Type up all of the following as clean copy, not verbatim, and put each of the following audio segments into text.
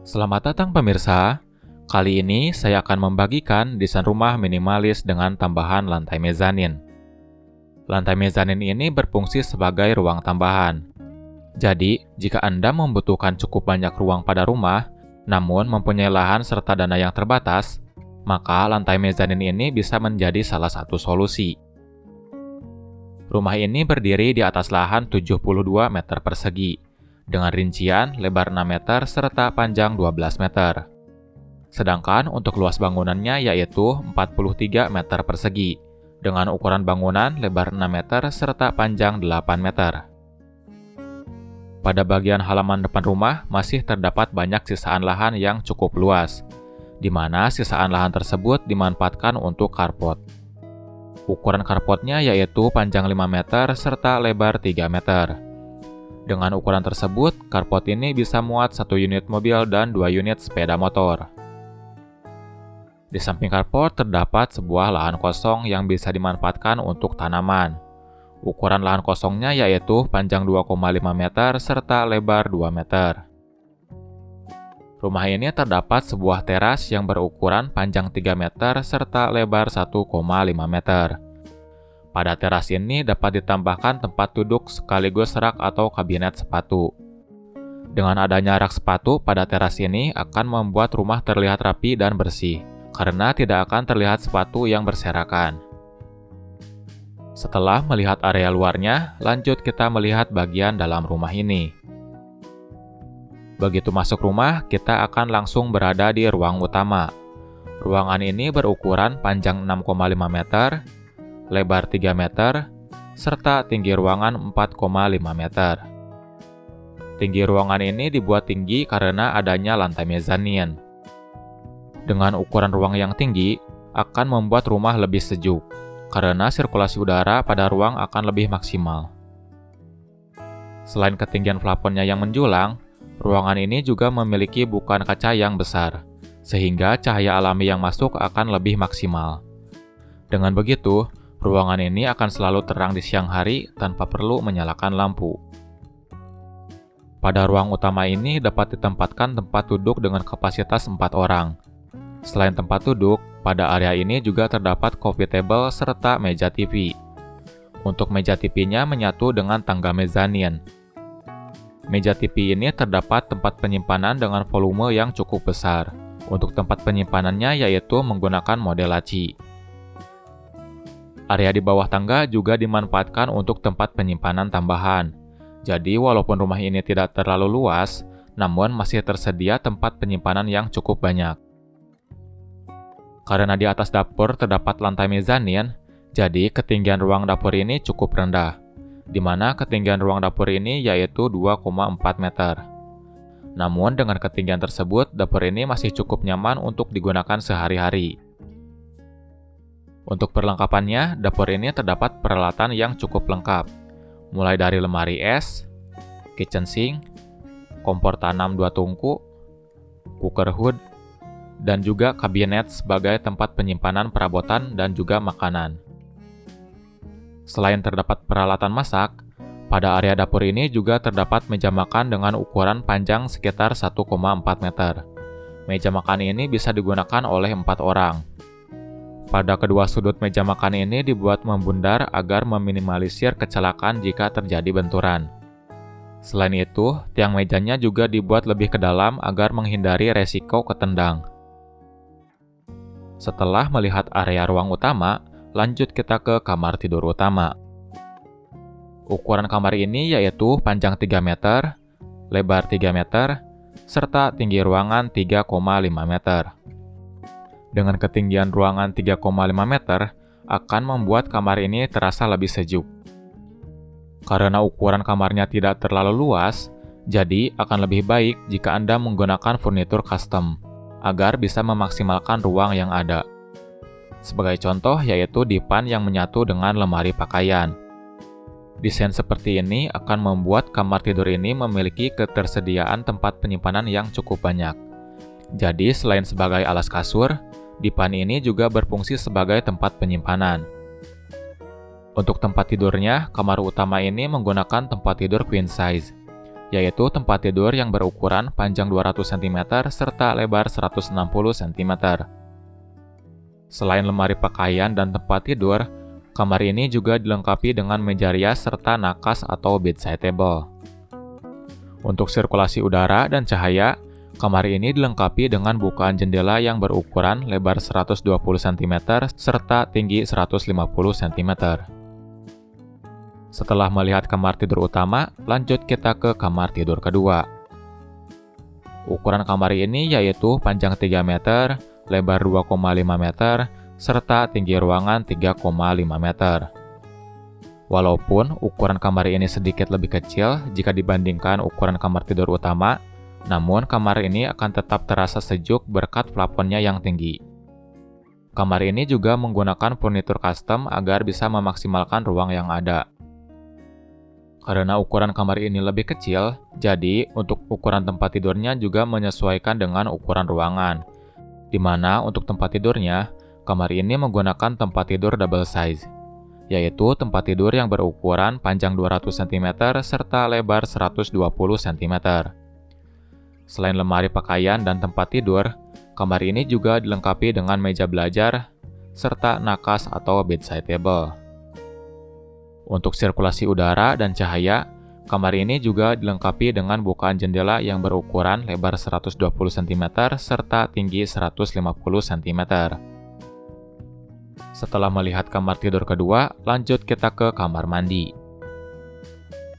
Selamat datang pemirsa. Kali ini saya akan membagikan desain rumah minimalis dengan tambahan lantai mezanin. Lantai mezanin ini berfungsi sebagai ruang tambahan. Jadi, jika Anda membutuhkan cukup banyak ruang pada rumah, namun mempunyai lahan serta dana yang terbatas, maka lantai mezanin ini bisa menjadi salah satu solusi. Rumah ini berdiri di atas lahan 72 meter persegi, dengan rincian lebar 6 meter serta panjang 12 meter. Sedangkan untuk luas bangunannya yaitu 43 meter persegi, dengan ukuran bangunan lebar 6 meter serta panjang 8 meter. Pada bagian halaman depan rumah masih terdapat banyak sisaan lahan yang cukup luas, di mana sisaan lahan tersebut dimanfaatkan untuk carport. Ukuran carportnya yaitu panjang 5 meter serta lebar 3 meter. Dengan ukuran tersebut, carport ini bisa muat 1 unit mobil dan 2 unit sepeda motor. Di samping carport terdapat sebuah lahan kosong yang bisa dimanfaatkan untuk tanaman. Ukuran lahan kosongnya yaitu panjang 2,5 meter serta lebar 2 meter. Rumah ini terdapat sebuah teras yang berukuran panjang 3 meter serta lebar 1,5 meter. Pada teras ini dapat ditambahkan tempat duduk sekaligus rak atau kabinet sepatu. Dengan adanya rak sepatu pada teras ini akan membuat rumah terlihat rapi dan bersih, karena tidak akan terlihat sepatu yang berserakan. Setelah melihat area luarnya, lanjut kita melihat bagian dalam rumah ini. Begitu masuk rumah, kita akan langsung berada di ruang utama. Ruangan ini berukuran panjang 6,5 meter, lebar 3 meter, serta tinggi ruangan 4,5 meter. Tinggi ruangan ini dibuat tinggi karena adanya lantai mezanin. Dengan ukuran ruang yang tinggi, akan membuat rumah lebih sejuk, karena sirkulasi udara pada ruang akan lebih maksimal. Selain ketinggian plafonnya yang menjulang, ruangan ini juga memiliki bukaan kaca yang besar, sehingga cahaya alami yang masuk akan lebih maksimal. Dengan begitu, ruangan ini akan selalu terang di siang hari tanpa perlu menyalakan lampu. Pada ruang utama ini dapat ditempatkan tempat duduk dengan kapasitas 4 orang. Selain tempat duduk, pada area ini juga terdapat coffee table serta meja TV. Untuk meja TV-nya menyatu dengan tangga mezanin. Meja TV ini terdapat tempat penyimpanan dengan volume yang cukup besar. Untuk tempat penyimpanannya yaitu menggunakan model laci. Area di bawah tangga juga dimanfaatkan untuk tempat penyimpanan tambahan. Jadi walaupun rumah ini tidak terlalu luas, namun masih tersedia tempat penyimpanan yang cukup banyak. Karena di atas dapur terdapat lantai mezanin, jadi ketinggian ruang dapur ini cukup rendah, di mana ketinggian ruang dapur ini yaitu 2,4 meter. Namun dengan ketinggian tersebut, dapur ini masih cukup nyaman untuk digunakan sehari-hari. Untuk perlengkapannya, dapur ini terdapat peralatan yang cukup lengkap, mulai dari lemari es, kitchen sink, kompor tanam 2 tungku, cooker hood, dan juga kabinet sebagai tempat penyimpanan perabotan dan juga makanan. Selain terdapat peralatan masak, pada area dapur ini juga terdapat meja makan dengan ukuran panjang sekitar 1,4 meter. Meja makan ini bisa digunakan oleh 4 orang. Pada kedua sudut meja makan ini dibuat membundar agar meminimalisir kecelakaan jika terjadi benturan. Selain itu, tiang mejanya juga dibuat lebih ke dalam agar menghindari resiko ketendang. Setelah melihat area ruang utama, lanjut kita ke kamar tidur utama. Ukuran kamar ini yaitu panjang 3 meter, lebar 3 meter, serta tinggi ruangan 3,5 meter. Dengan ketinggian ruangan 3,5 meter, akan membuat kamar ini terasa lebih sejuk. Karena ukuran kamarnya tidak terlalu luas, jadi akan lebih baik jika Anda menggunakan furnitur custom, agar bisa memaksimalkan ruang yang ada. Sebagai contoh yaitu dipan yang menyatu dengan lemari pakaian. Desain seperti ini akan membuat kamar tidur ini memiliki ketersediaan tempat penyimpanan yang cukup banyak. Jadi selain sebagai alas kasur, dipan ini juga berfungsi sebagai tempat penyimpanan. Untuk tempat tidurnya, kamar utama ini menggunakan tempat tidur queen size. yaitu tempat tidur yang berukuran panjang 200 cm serta lebar 160 cm. Selain lemari pakaian dan tempat tidur, kamar ini juga dilengkapi dengan meja rias serta nakas atau bedside table. Untuk sirkulasi udara dan cahaya, kamar ini dilengkapi dengan bukaan jendela yang berukuran lebar 120 cm serta tinggi 150 cm. Setelah melihat kamar tidur utama, lanjut kita ke kamar tidur kedua. Ukuran kamar ini yaitu panjang 3 meter, lebar 2,5 meter, serta tinggi ruangan 3,5 meter. Walaupun ukuran kamar ini sedikit lebih kecil jika dibandingkan ukuran kamar tidur utama, namun kamar ini akan tetap terasa sejuk berkat plafonnya yang tinggi. Kamar ini juga menggunakan furnitur custom agar bisa memaksimalkan ruang yang ada. Karena ukuran kamar ini lebih kecil, jadi untuk ukuran tempat tidurnya juga menyesuaikan dengan ukuran ruangan. Di mana untuk tempat tidurnya, kamar ini menggunakan tempat tidur double size, yaitu tempat tidur yang berukuran panjang 200 cm serta lebar 120 cm. Selain lemari pakaian dan tempat tidur, kamar ini juga dilengkapi dengan meja belajar serta nakas atau bedside table. Untuk sirkulasi udara dan cahaya, kamar ini juga dilengkapi dengan bukaan jendela yang berukuran lebar 120 cm serta tinggi 150 cm. Setelah melihat kamar tidur kedua, lanjut kita ke kamar mandi.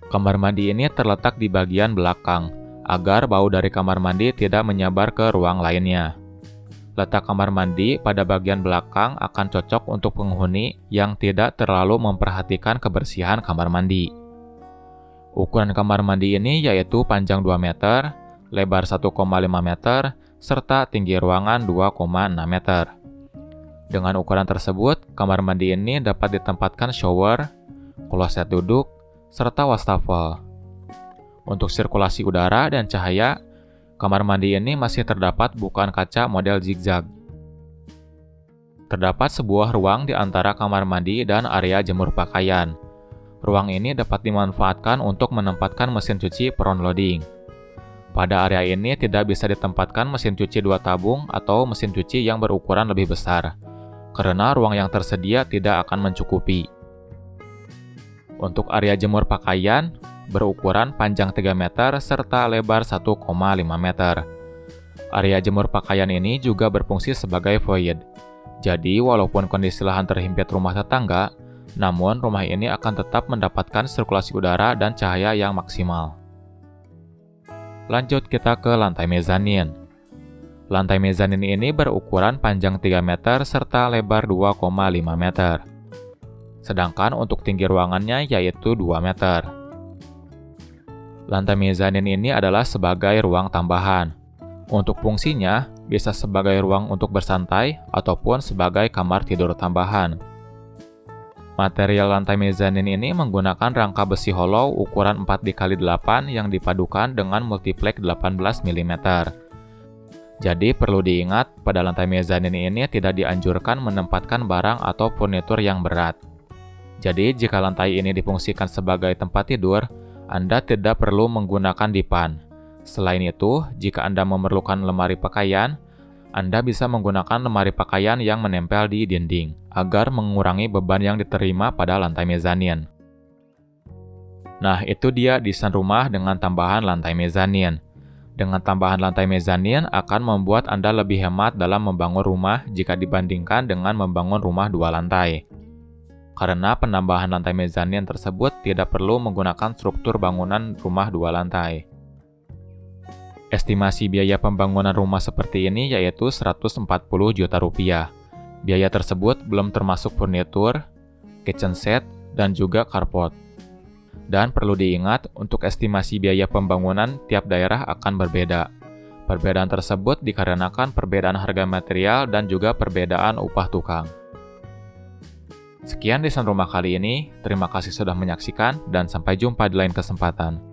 Kamar mandi ini terletak di bagian belakang, agar bau dari kamar mandi tidak menyebar ke ruang lainnya. Letak kamar mandi pada bagian belakang akan cocok untuk penghuni yang tidak terlalu memperhatikan kebersihan kamar mandi. Ukuran kamar mandi ini yaitu panjang 2 meter, lebar 1,5 meter, serta tinggi ruangan 2,6 meter. Dengan ukuran tersebut, kamar mandi ini dapat ditempatkan shower, kloset duduk, serta wastafel. Untuk sirkulasi udara dan cahaya, kamar mandi ini masih terdapat bukaan kaca model zigzag. Terdapat sebuah ruang di antara kamar mandi dan area jemur pakaian. Ruang ini dapat dimanfaatkan untuk menempatkan mesin cuci front loading. Pada area ini tidak bisa ditempatkan mesin cuci 2 tabung atau mesin cuci yang berukuran lebih besar, karena ruang yang tersedia tidak akan mencukupi. Untuk area jemur pakaian, berukuran panjang 3 meter serta lebar 1,5 meter. Area jemur pakaian ini juga berfungsi sebagai void. Jadi, walaupun kondisi lahan terhimpit rumah tetangga, namun rumah ini akan tetap mendapatkan sirkulasi udara dan cahaya yang maksimal. Lanjut kita ke lantai mezanin. Lantai mezanin ini berukuran panjang 3 meter serta lebar 2,5 meter. Sedangkan untuk tinggi ruangannya yaitu 2 meter. Lantai mezanin ini adalah sebagai ruang tambahan. Untuk fungsinya, bisa sebagai ruang untuk bersantai ataupun sebagai kamar tidur tambahan. Material lantai mezanin ini menggunakan rangka besi hollow ukuran 4x8 yang dipadukan dengan multiplek 18 mm. Jadi perlu diingat, pada lantai mezanin ini tidak dianjurkan menempatkan barang atau furnitur yang berat. Jadi jika lantai ini difungsikan sebagai tempat tidur, Anda tidak perlu menggunakan dipan. Selain itu, jika Anda memerlukan lemari pakaian, Anda bisa menggunakan lemari pakaian yang menempel di dinding, agar mengurangi beban yang diterima pada lantai mezanin. Nah, itu dia desain rumah dengan tambahan lantai mezanin. Dengan tambahan lantai mezanin akan membuat Anda lebih hemat dalam membangun rumah jika dibandingkan dengan membangun rumah 2 lantai. Karena penambahan lantai mezanin tersebut tidak perlu menggunakan struktur bangunan rumah 2 lantai. Estimasi biaya pembangunan rumah seperti ini yaitu 140 juta rupiah. Biaya tersebut belum termasuk furnitur, kitchen set, dan juga carport. Dan perlu diingat, untuk estimasi biaya pembangunan tiap daerah akan berbeda. Perbedaan tersebut dikarenakan perbedaan harga material dan juga perbedaan upah tukang. Sekian desain rumah kali ini, terima kasih sudah menyaksikan dan sampai jumpa di lain kesempatan.